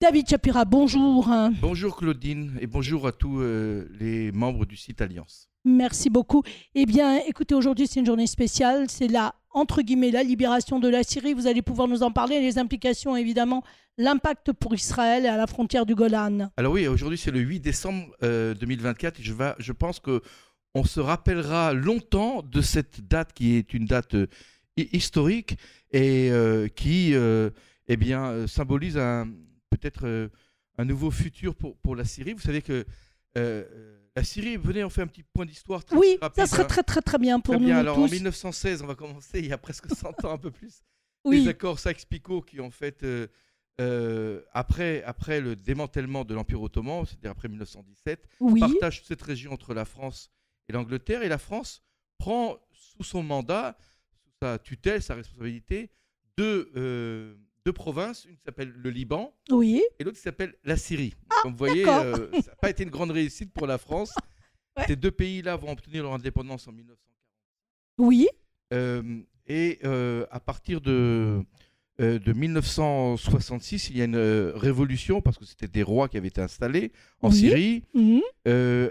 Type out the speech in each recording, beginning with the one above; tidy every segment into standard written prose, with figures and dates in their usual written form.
David Chapira, bonjour. Bonjour Claudine et bonjour à tous les membres du site Alliance. Merci beaucoup. Eh bien, écoutez, aujourd'hui, c'est une journée spéciale. C'est entre guillemets, la libération de la Syrie. Vous allez pouvoir nous en parler. Les implications, évidemment, l'impact pour Israël et à la frontière du Golan. Alors oui, aujourd'hui, c'est le 8 décembre 2024. Et je pense qu'on se rappellera longtemps de cette date qui est une date historique et qui symbolise peut-être un nouveau futur pour la Syrie. Vous savez que la Syrie, venez, on fait un petit point d'histoire très oui, rapide. Ça serait très bien pour très nous bien. Alors, tous. en 1916, on va commencer, il y a presque 100 ans, un peu plus, oui. les accords Sykes-Picot qui ont fait, après le démantèlement de l'Empire ottoman, c'est-à-dire après 1917, partagent cette région entre la France et l'Angleterre. Et la France prend sous son mandat, sous sa tutelle, sa responsabilité, deux provinces, une qui s'appelle le Liban et l'autre qui s'appelle la Syrie. Comme vous voyez, ça n'a pas été une grande réussite pour la France. Ouais. Ces deux pays-là vont obtenir leur indépendance en 1940. Oui. À partir de 1966, il y a une révolution parce que c'était des rois qui avaient été installés en Syrie,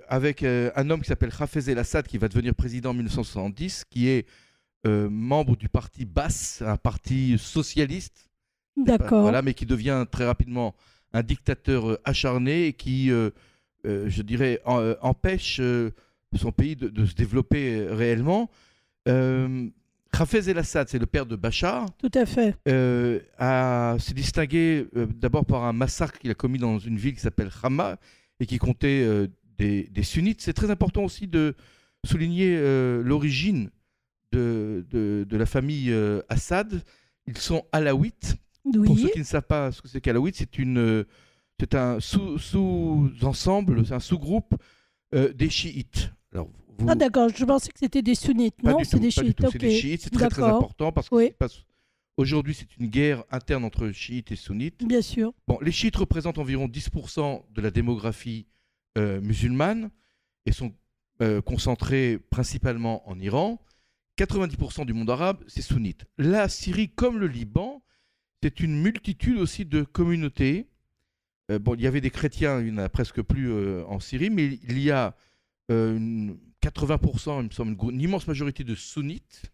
avec un homme qui s'appelle Hafez el-Assad qui va devenir président en 1970, qui est membre du parti Baas, un parti socialiste. D'accord. Voilà, mais qui devient très rapidement un dictateur acharné et qui, je dirais, empêche son pays de se développer réellement. Hafez el-Assad, c'est le père de Bachar. Tout à fait. S'est distingué d'abord par un massacre qu'il a commis dans une ville qui s'appelle Hama et qui comptait des sunnites. C'est très important aussi de souligner l'origine de la famille Assad. Ils sont alaouites. Oui. Pour ceux qui ne savent pas ce que c'est qu'alaouite, c'est un sous-ensemble, c'est un sous-groupe des chiites. Alors, Ah d'accord, je pensais que c'était des sunnites. Non, c'est des chiites. C'est des chiites, c'est très important parce que aujourd'hui c'est une guerre interne entre chiites et sunnites. Bien sûr. Bon, les chiites représentent environ 10% de la démographie musulmane et sont concentrés principalement en Iran. 90% du monde arabe, c'est sunnite. La Syrie, comme le Liban, c'est une multitude aussi de communautés. Il y avait des chrétiens, il n'y en a presque plus en Syrie, mais il y a 80%, il me semble, une immense majorité de sunnites.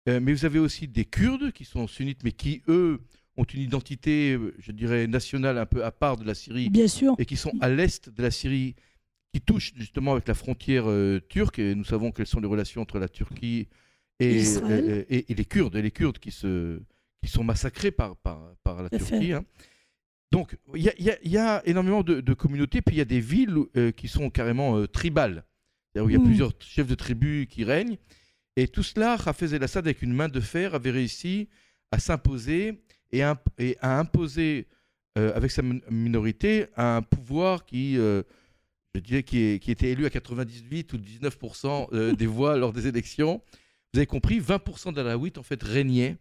Mais vous avez aussi des Kurdes qui sont sunnites, mais qui, eux, ont une identité, je dirais, nationale un peu à part de la Syrie. Bien sûr. Et qui sont à l'est de la Syrie, qui touchent justement avec la frontière turque. Et nous savons quelles sont les relations entre la Turquie et les Kurdes. Et les Kurdes qui sont massacrés par la Turquie. Hein. Donc, il y a énormément de communautés, puis il y a des villes qui sont carrément tribales, où il y a plusieurs chefs de tribus qui règnent. Et tout cela, Hafez el-Assad, avec une main de fer, avait réussi à s'imposer et à imposer, avec sa minorité, un pouvoir qui, je dirais, qui était élu à 98 ou 19% des voix lors des élections. Vous avez compris, 20% d'Alaouites, en fait, régnaient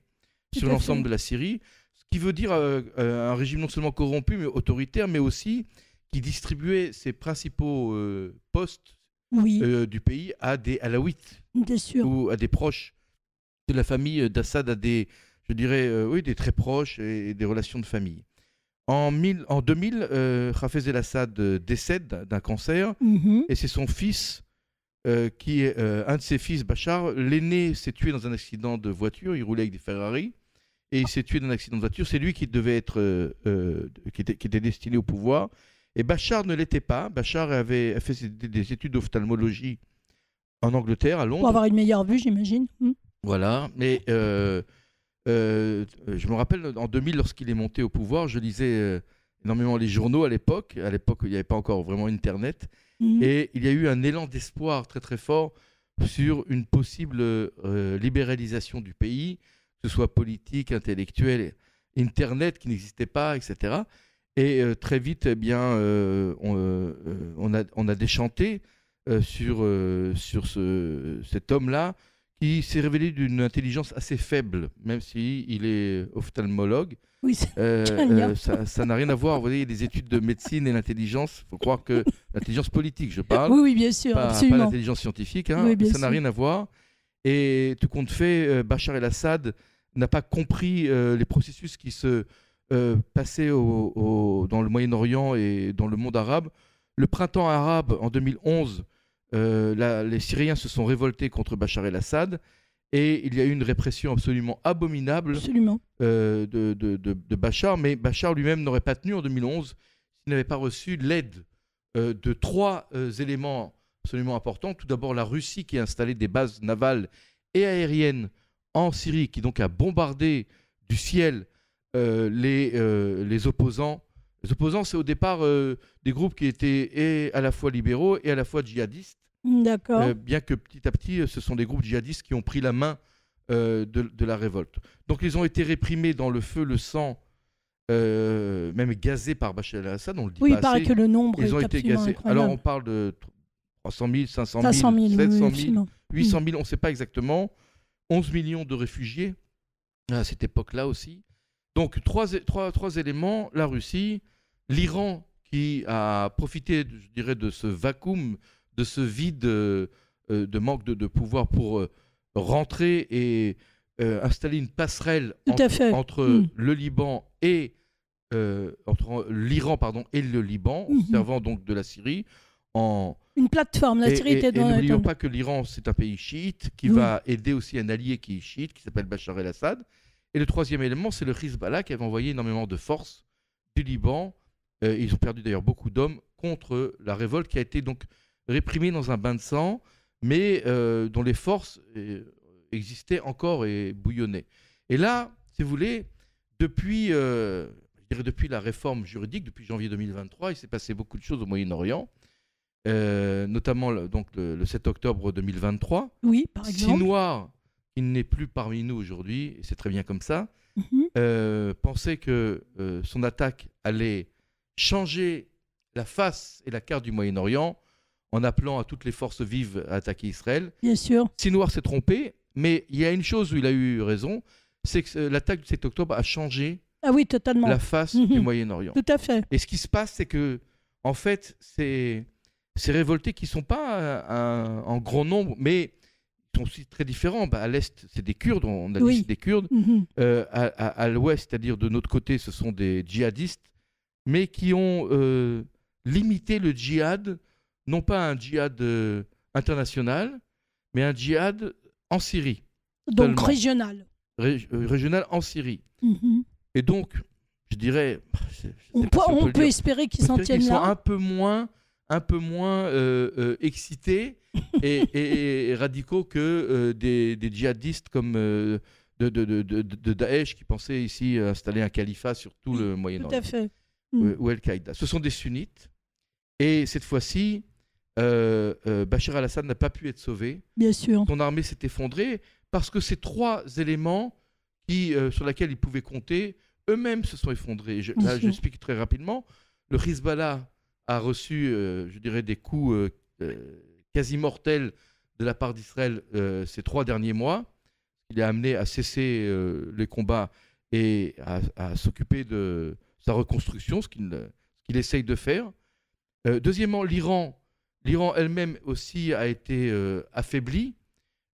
sur l'ensemble de la Syrie, ce qui veut dire un régime non seulement corrompu, mais autoritaire, mais aussi qui distribuait ses principaux postes du pays à des Alaouites, ou à des proches de la famille d'Assad, à des, je dirais, des très proches et des relations de famille. En 2000, Hafez el-Assad décède d'un cancer, et c'est son fils, qui est un de ses fils, Bachar. L'aîné s'est tué dans un accident de voiture, il roulait avec des Ferrari, et il s'est tué dans un accident de voiture. C'est lui qui devait être, qui était destiné au pouvoir. Et Bachar ne l'était pas. Bachar avait fait des études d'ophtalmologie en Angleterre, à Londres. Pour avoir une meilleure vue, j'imagine. Voilà. Mais je me rappelle, en 2000, lorsqu'il est monté au pouvoir, je lisais énormément les journaux à l'époque. À l'époque, il n'y avait pas encore vraiment Internet. Et il y a eu un élan d'espoir très très fort sur une possible libéralisation du pays, que ce soit politique, intellectuelle, Internet qui n'existait pas, etc. Et très vite, eh bien, on a déchanté sur cet homme-là qui s'est révélé d'une intelligence assez faible, même s'il est ophtalmologue. Oui, ça n'a rien à voir. Vous voyez, les études de médecine et l'intelligence, il faut croire que l'intelligence politique, je parle. Oui, bien sûr, absolument. Pas l'intelligence scientifique, hein, oui, ça n'a rien à voir. Et tout compte fait, Bachar el-Assad n'a pas compris les processus qui se passé dans le Moyen-Orient et dans le monde arabe. Le printemps arabe, en 2011, les Syriens se sont révoltés contre Bachar el-Assad et il y a eu une répression absolument abominable de Bachar. Mais Bachar lui-même n'aurait pas tenu en 2011 s'il n'avait pas reçu l'aide de 3 éléments absolument importants. Tout d'abord, la Russie qui a installé des bases navales et aériennes en Syrie, qui donc a bombardé du ciel les opposants. Les opposants, c'est au départ des groupes qui étaient à la fois libéraux et à la fois djihadistes. D'accord. Bien que petit à petit, ce sont des groupes djihadistes qui ont pris la main de la révolte. Donc ils ont été réprimés dans le feu, le sang, même gazés par Bachar el-Assad. On le dit pas il paraît assez. que le nombre Ils ont est été gazés. incroyable. Alors on parle de 300 000, 500 000, 500 000 700 oui, 000, 800 000, on ne sait pas exactement. 11 millions de réfugiés à cette époque-là aussi. Donc trois éléments, la Russie, l'Iran qui a profité, je dirais, de ce vacuum, de ce vide de manque de pouvoir pour rentrer et installer une passerelle entre le Liban et entre l'Iran et le Liban, servant donc de la Syrie une plateforme. La Syrie était dans. Et n'oublions pas que l'Iran, c'est un pays chiite qui va aider aussi un allié qui est chiite, qui s'appelle Bachar el-Assad. Et le troisième élément, c'est le Hezbollah qui avait envoyé énormément de forces du Liban. Ils ont perdu d'ailleurs beaucoup d'hommes contre la révolte qui a été donc réprimée dans un bain de sang, mais dont les forces existaient encore et bouillonnaient. Et là, si vous voulez, depuis la réforme juridique, depuis janvier 2023, il s'est passé beaucoup de choses au Moyen-Orient. Notamment donc, le 7 octobre 2023. Oui, par exemple. Sinwar, qui n'est plus parmi nous aujourd'hui, et c'est très bien comme ça, pensait que son attaque allait changer la face et la carte du Moyen-Orient en appelant à toutes les forces vives à attaquer Israël. Bien sûr. Sinwar s'est trompé, mais il y a une chose où il a eu raison, c'est que l'attaque du 7 octobre a changé totalement. la face du Moyen-Orient. Tout à fait. Et ce qui se passe, c'est que, en fait, ces révoltés qui ne sont pas en grand nombre, mais sont aussi très différents. À l'est, c'est des Kurdes, on a dit c'est des Kurdes. À l'ouest, c'est-à-dire de notre côté, ce sont des djihadistes, mais qui ont limité le djihad, non pas un djihad international, mais un djihad en Syrie. Donc seulement. régional. Régional en Syrie. Et donc, je dirais... On peut espérer qu'ils s'en tiennent là. Ils sont un peu moins excités et radicaux que des djihadistes comme de Daesh qui pensaient ici installer un califat sur tout le Moyen-Orient. Tout à fait. Ou Al-Qaïda. Ce sont des sunnites. Et cette fois-ci, Bachar el-Assad n'a pas pu être sauvé. Bien sûr. Son armée s'est effondrée parce que ces 3 éléments sur lesquels il pouvait compter, eux-mêmes se sont effondrés. Là, j'explique très rapidement. Le Hezbollah a reçu, je dirais, des coups quasi mortels de la part d'Israël ces 3 derniers mois. Il a amené à cesser les combats et à s'occuper de sa reconstruction, ce qu'il essaye de faire. Deuxièmement, l'Iran elle-même aussi a été affaiblie.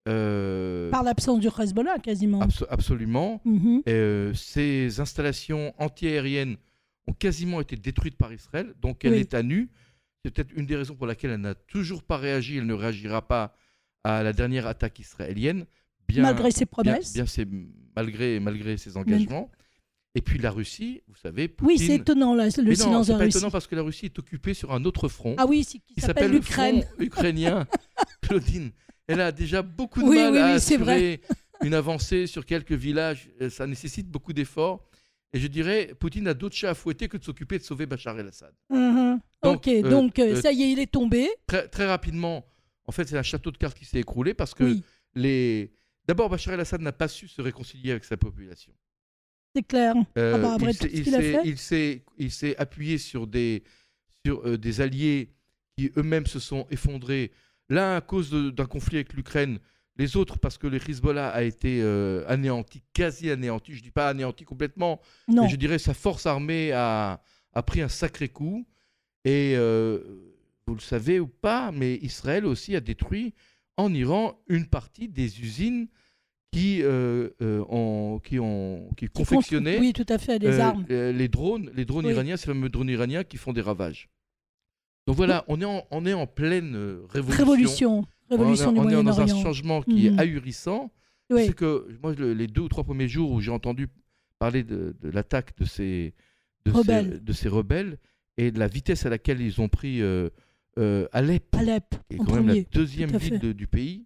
Par l'absence du Hezbollah, quasiment. Absolument. Ces installations antiaériennes ont quasiment été détruites par Israël, donc elle est à nu. C'est peut-être une des raisons pour laquelle elle n'a toujours pas réagi, elle ne réagira pas à la dernière attaque israélienne. Malgré ses promesses. Malgré ses engagements. Et puis la Russie, vous savez, Poutine... Oui, c'est étonnant, le silence de la Russie. Non, c'est pas étonnant parce que la Russie est occupée sur un autre front. Ah oui, qui s'appelle l'Ukraine. Le front ukrainien. Claudine, elle a déjà beaucoup de mal à assurer une avancée sur quelques villages. Ça nécessite beaucoup d'efforts. Et je dirais, Poutine a d'autres chats à fouetter que de s'occuper de sauver Bachar el-Assad. Donc, ça y est, il est tombé. Très, très rapidement, en fait, c'est un château de cartes qui s'est écroulé parce que d'abord, Bachar el-Assad n'a pas su se réconcilier avec sa population. C'est clair. Après tout ce qu'il a fait. Il s'est appuyé sur des alliés qui eux-mêmes se sont effondrés. L'un à cause d'un conflit avec l'Ukraine, les autres parce que le Hezbollah a été anéanti, quasi anéanti. Je ne dis pas anéanti complètement, mais je dirais sa force armée a pris un sacré coup. Et vous le savez ou pas, mais Israël aussi a détruit en Iran une partie des usines qui confectionnaient oui, tout à fait, des armes. les drones Oui. iraniens, ces fameux drones iraniens qui font des ravages. Donc voilà, on est en pleine révolution. Révolution du On est dans un Moyen-Orient. changement qui est ahurissant. Oui. C'est que moi, les 2 ou 3 premiers jours où j'ai entendu parler de l'attaque de ces rebelles et de la vitesse à laquelle ils ont pris Alep, qui est en quand même premier, la deuxième ville du pays,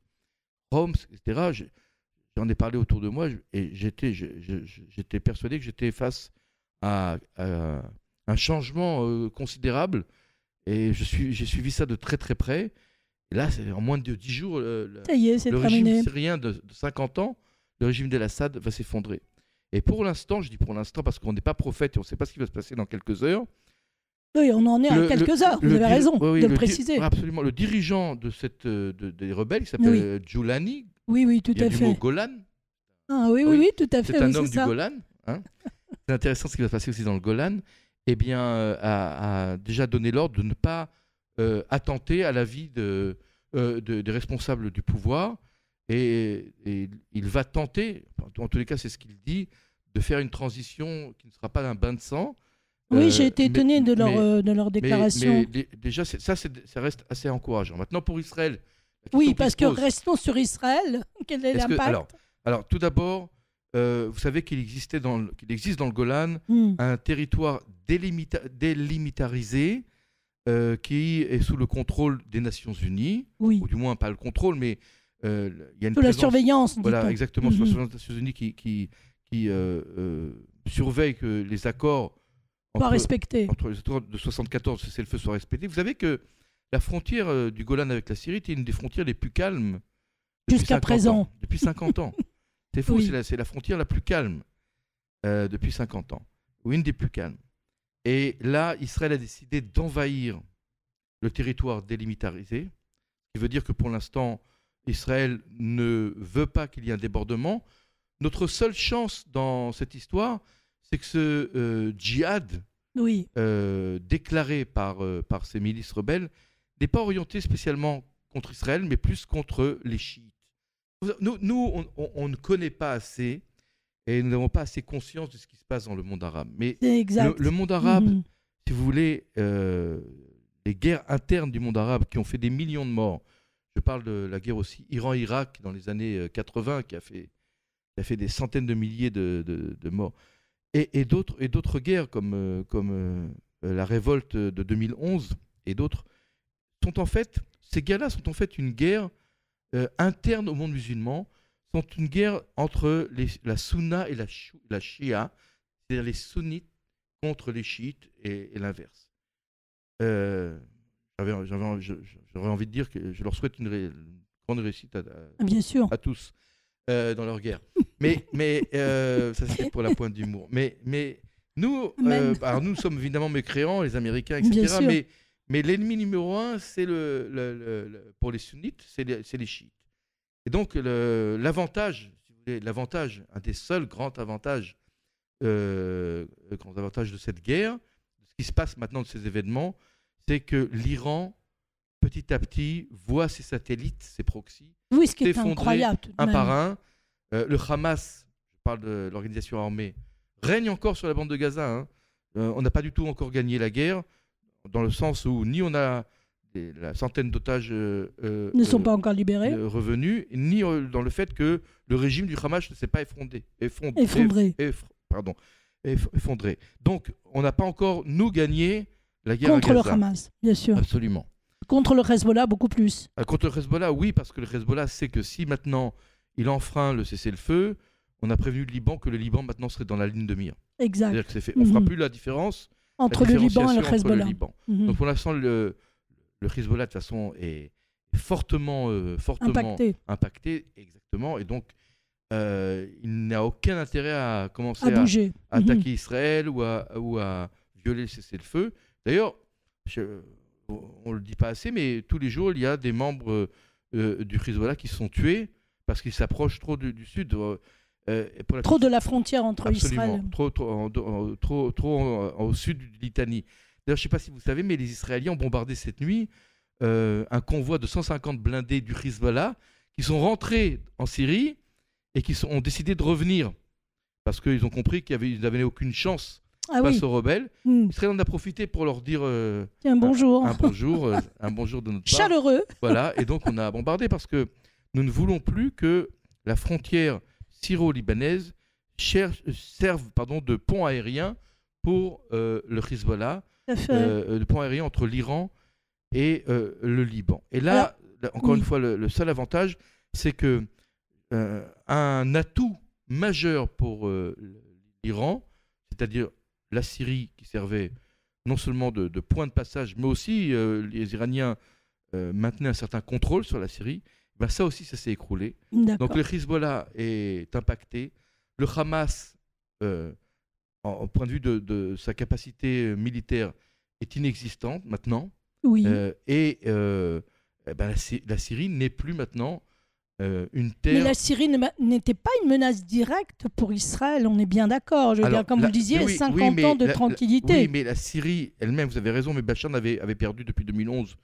Homs, etc. J'en ai parlé autour de moi et j'étais persuadé que j'étais face à un changement considérable. Et j'ai suivi ça de très très près. Et là, en moins de 10 jours, ça y est, c'est le terminé. régime syrien de 50 ans, le régime d'El-Assad va s'effondrer. Et pour l'instant, je dis pour l'instant parce qu'on n'est pas prophète et on ne sait pas ce qui va se passer dans quelques heures. Oui, on en est à quelques heures, vous avez raison de le préciser. Absolument. Le dirigeant des rebelles, qui s'appelle Djoulani, oui, tout il y a à du fait. mot Golan. Ah, oui, tout à fait. C'est un homme du Golan. Hein. C'est intéressant ce qui va se passer aussi dans le Golan. Eh bien, a déjà donné l'ordre de ne pas attenter à la vie des responsables du pouvoir. Et il va tenter, en tous les cas c'est ce qu'il dit, de faire une transition qui ne sera pas un bain de sang. Oui, j'ai été étonné de leur déclaration. Mais déjà, ça reste assez encourageant. Maintenant, pour Israël... Oui, parce que restons sur Israël. Quel est l'impact? Alors, tout d'abord, vous savez qu'il existe dans le Golan un territoire délimitarisé qui est sous le contrôle des Nations Unies, ou du moins pas le contrôle, mais il y a une sous la surveillance. Voilà, exactement, sous la surveillance des Nations Unies qui surveille que les accords entre les accords de 74, cessez-le-feu, soient respectés. Vous savez que la frontière du Golan avec la Syrie était une des frontières les plus calmes jusqu'à présent. Depuis 50 ans. C'est fou, c'est la frontière la plus calme depuis 50 ans, ou une des plus calmes. Et là, Israël a décidé d'envahir le territoire délimitarisé, ce qui veut dire que pour l'instant, Israël ne veut pas qu'il y ait un débordement. Notre seule chance dans cette histoire, c'est que ce djihad déclaré par ces milices rebelles n'est pas orienté spécialement contre Israël, mais plus contre les chiites. Nous on ne connaît pas assez et nous n'avons pas assez conscience de ce qui se passe dans le monde arabe. Mais le monde arabe, si vous voulez, les guerres internes du monde arabe qui ont fait des millions de morts. Je parle de la guerre aussi Iran-Irak dans les années 80 qui a fait des centaines de milliers de morts. Et d'autres guerres comme la révolte de 2011 et d'autres ces guerres-là sont en fait une guerre interne au monde musulman, sont une guerre entre la Sunna et la Shia, c'est-à-dire les sunnites contre les chiites et l'inverse. J'aurais envie de dire que je leur souhaite une grande réussite à tous dans leur guerre. Mais ça c'est pour la pointe d'humour. Mais nous, alors nous sommes évidemment mécréants, les Américains, etc. Mais l'ennemi numéro un, c'est pour les sunnites, c'est les chiites. Et donc l'avantage, si vous voulez, un des seuls grands avantages de cette guerre, de ce qui se passe maintenant de ces événements, c'est que l'Iran, petit à petit, voit ses satellites, ses proxys, ce qui est incroyable, un par un. Le Hamas, je parle de l'organisation armée, règne encore sur la bande de Gaza. Hein. On n'a pas du tout encore gagné la guerre, dans le sens où ni on a la centaine d'otages ne sont pas encore libérés, revenus, ni dans le fait que le régime du Hamas ne s'est pas effondré. Donc, on n'a pas encore, nous, gagné la guerre contre à Gaza. le Hamas, bien sûr. Absolument. Contre le Hezbollah, beaucoup plus. Contre le Hezbollah, oui, parce que le Hezbollah sait que si maintenant il enfreint le cessez-le-feu, on a prévenu le Liban que le Liban maintenant serait dans la ligne de mire. Exact. C'est-à-dire que c'est fait. On ne fera plus la différence entre le Liban et le Hezbollah. Donc pour l'instant, le Hezbollah de toute façon est fortement impacté, exactement, et donc il n'a aucun intérêt à commencer à attaquer Israël ou à violer le cessez-le-feu. D'ailleurs, on ne le dit pas assez, mais tous les jours, il y a des membres du Hezbollah qui sont tués parce qu'ils s'approchent trop du sud. Trop de la frontière entre Israël. Trop au sud du Litanie. D'ailleurs, je ne sais pas si vous savez, mais les Israéliens ont bombardé cette nuit un convoi de 150 blindés du Hezbollah qui sont rentrés en Syrie et qui ont décidé de revenir parce qu'ils ont compris qu'ils n'avaient aucune chance Ah face oui. aux rebelles. Israël en a profité pour leur dire Tiens, bonjour. un bonjour de notre part. Chaleureux. Voilà, et donc on a bombardé parce que nous ne voulons plus que la frontière syro-libanaise serve de pont aérien pour le Hezbollah, Tout à fait. le pont aérien entre l'Iran et le Liban. Et là, encore une fois, le seul avantage, c'est que un atout majeur pour l'Iran, c'est-à-dire la Syrie qui servait non seulement de point de passage, mais aussi les Iraniens maintenaient un certain contrôle sur la Syrie, ben ça aussi, ça s'est écroulé. Donc le Hezbollah est impacté. Le Hamas, au point de vue de sa capacité militaire, est inexistante maintenant. Oui. La Syrie n'est plus maintenant une terre... Mais la Syrie n'était pas une menace directe pour Israël, on est bien d'accord. Je veux dire, comme vous le disiez, 50 ans de tranquillité. Oui, mais la Syrie elle-même, vous avez raison, mais Bachar avait perdu depuis 2011,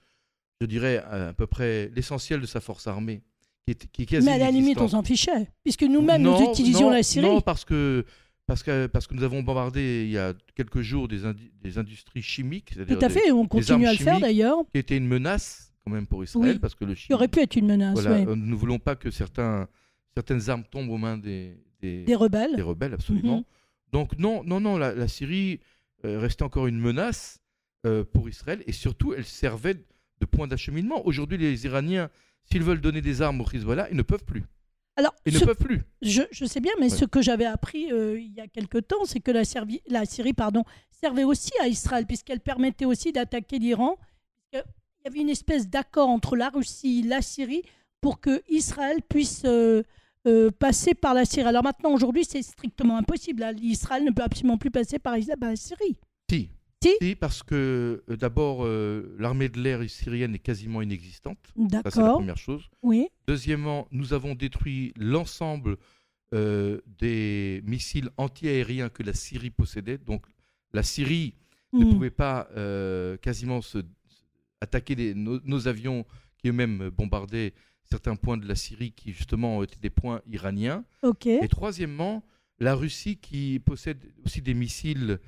je dirais, à peu près l'essentiel de sa force armée, qui est quasi mais à la limite, on s'en fichait, puisque nous-mêmes, nous utilisions la Syrie. Non, parce que nous avons bombardé il y a quelques jours des industries chimiques. Tout à fait, on continue à le faire d'ailleurs. Qui était une menace quand même pour Israël, oui. parce que le Chili... Il aurait pu être une menace. Voilà, oui. Nous ne voulons pas que certaines armes tombent aux mains des rebelles. Des rebelles, absolument. Donc non, la Syrie restait encore une menace pour Israël, et surtout, elle servait de point d'acheminement. Aujourd'hui, les Iraniens, s'ils veulent donner des armes au Hezbollah, ils ne peuvent plus. Alors, ils ne peuvent plus. Je sais bien, mais ce que j'avais appris il y a quelque temps, c'est que la Syrie servait aussi à Israël, puisqu'elle permettait aussi d'attaquer l'Iran. Il y avait une espèce d'accord entre la Russie et la Syrie pour que Israël puisse passer par la Syrie. Alors maintenant, aujourd'hui, c'est strictement impossible. Israël ne peut absolument plus passer par la Syrie. Si, parce que d'abord, l'armée de l'air syrienne est quasiment inexistante. D'accord. Ça, c'est la première chose. Oui. Deuxièmement, nous avons détruit l'ensemble des missiles anti-aériens que la Syrie possédait. Donc, la Syrie ne pouvait pas quasiment attaquer nos avions qui eux-mêmes bombardaient certains points de la Syrie qui, justement, étaient des points iraniens. Okay. Et troisièmement, la Russie qui possède aussi des missiles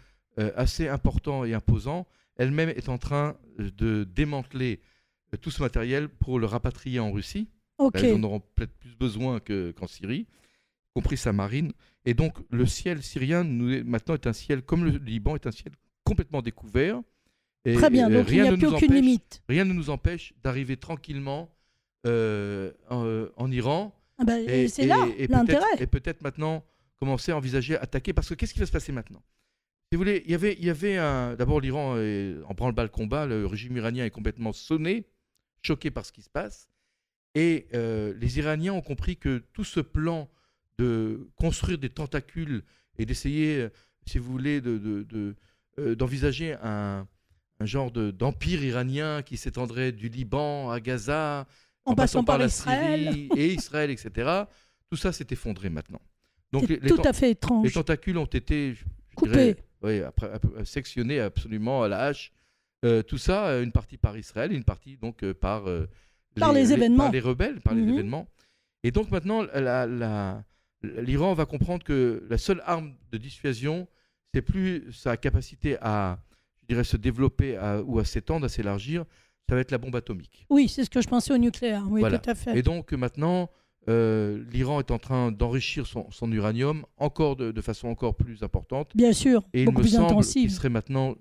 assez important et imposant, elle-même est en train de démanteler tout ce matériel pour le rapatrier en Russie. Okay. Ils en auront peut-être plus besoin qu'en Syrie, y compris sa marine. Et donc le ciel syrien maintenant est un ciel, comme le Liban, est un ciel complètement découvert. Et très bien, donc il n'y a plus aucune limite. Rien ne nous empêche d'arriver tranquillement en Iran. Ah ben, c'est là l'intérêt. Et peut-être maintenant commencer à envisager attaquer, parce que qu'est-ce qui va se passer maintenant ? Si vous voulez, il y avait d'abord l'Iran en branle-bas le combat, le régime iranien est complètement sonné, choqué par ce qui se passe, et les Iraniens ont compris que tout ce plan de construire des tentacules et d'essayer, si vous voulez, d'envisager un genre d'empire iranien qui s'étendrait du Liban à Gaza, en passant par la Syrie et Israël, etc., tout ça s'est effondré maintenant. Donc c'est tout à fait étrange. Les tentacules ont été coupés. Oui, sectionné absolument à la hache. Tout ça, une partie par Israël, une partie donc par les événements. Par les rebelles, par les événements. Et donc maintenant, l'Iran va comprendre que la seule arme de dissuasion, c'est plus sa capacité à, je dirais, se développer ou à s'étendre, à s'élargir, ça va être la bombe atomique. Oui, c'est ce que je pensais au nucléaire. Oui, voilà. Tout à fait. Et donc maintenant, l'Iran est en train d'enrichir son uranium encore de façon encore plus importante. Bien sûr, et beaucoup plus intensive. Il serait maintenant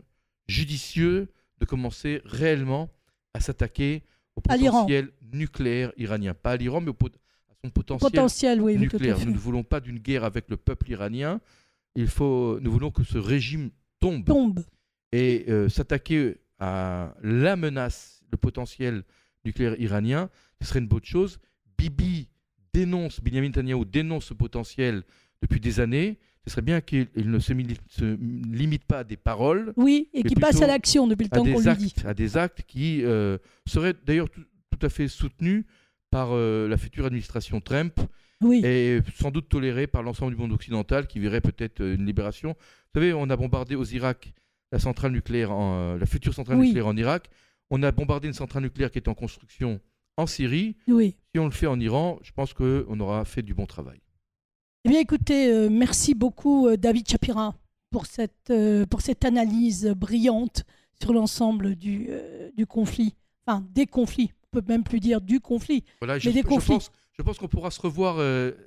judicieux de commencer réellement à s'attaquer au potentiel nucléaire iranien. Pas à l'Iran, mais à son potentiel oui, nucléaire. Tout à fait. Nous ne voulons pas d'une guerre avec le peuple iranien. Nous voulons que ce régime tombe. Et s'attaquer à la menace, le potentiel nucléaire iranien, ce serait une bonne chose. Benjamin Netanyahou dénonce ce potentiel depuis des années. Ce serait bien qu'il ne se limite pas à des paroles. Oui, et qu'il passe à l'action depuis le temps qu'on lui dit. À des actes qui seraient d'ailleurs tout à fait soutenus par la future administration Trump et sans doute tolérés par l'ensemble du monde occidental qui verrait peut-être une libération. Vous savez, on a bombardé aux Irak la future centrale nucléaire en Irak. On a bombardé une centrale nucléaire qui est en construction en Syrie. Oui. Si on le fait en Iran, je pense qu'on aura fait du bon travail. Eh bien, écoutez, merci beaucoup, David Shapira, pour cette analyse brillante sur l'ensemble du conflit, enfin des conflits. On peut même plus dire du conflit, Voilà, mais des conflits. je pense qu'on pourra se revoir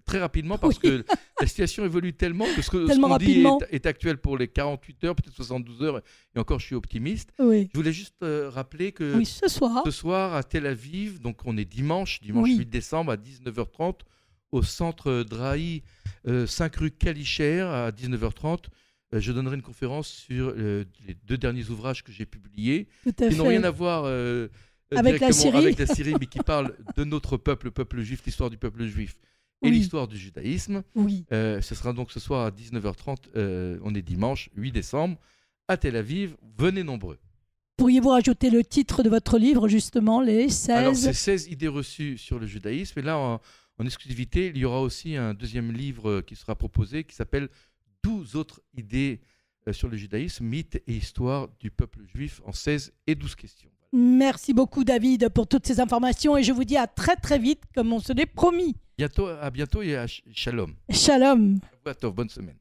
très rapidement parce que la situation évolue tellement que ce qu'on dit est actuel pour les 48 heures, peut-être 72 heures, et encore je suis optimiste. Oui. Je voulais juste rappeler que ce soir à Tel Aviv, donc on est dimanche 8 décembre à 19h30 au centre Drahi, 5 rue Kalicher à 19h30. Je donnerai une conférence sur les 2 derniers ouvrages que j'ai publiés, qui n'ont rien à voir avec la Syrie, mais qui parlent de notre peuple, le peuple juif, l'histoire du peuple juif et l'histoire du judaïsme. Ce sera donc ce soir à 19h30, on est dimanche 8 décembre, à Tel Aviv. Venez nombreux. Pourriez-vous rajouter le titre de votre livre, justement, les 16 Alors, c'est 16 idées reçues sur le judaïsme. Et là, en exclusivité, il y aura aussi un deuxième livre qui sera proposé qui s'appelle 12 autres idées sur le judaïsme, mythes et histoire du peuple juif en 16 et 12 questions. Merci beaucoup, David, pour toutes ces informations et je vous dis à très très vite, comme on se l'est promis. À bientôt et à shalom. Shalom. Bonne semaine.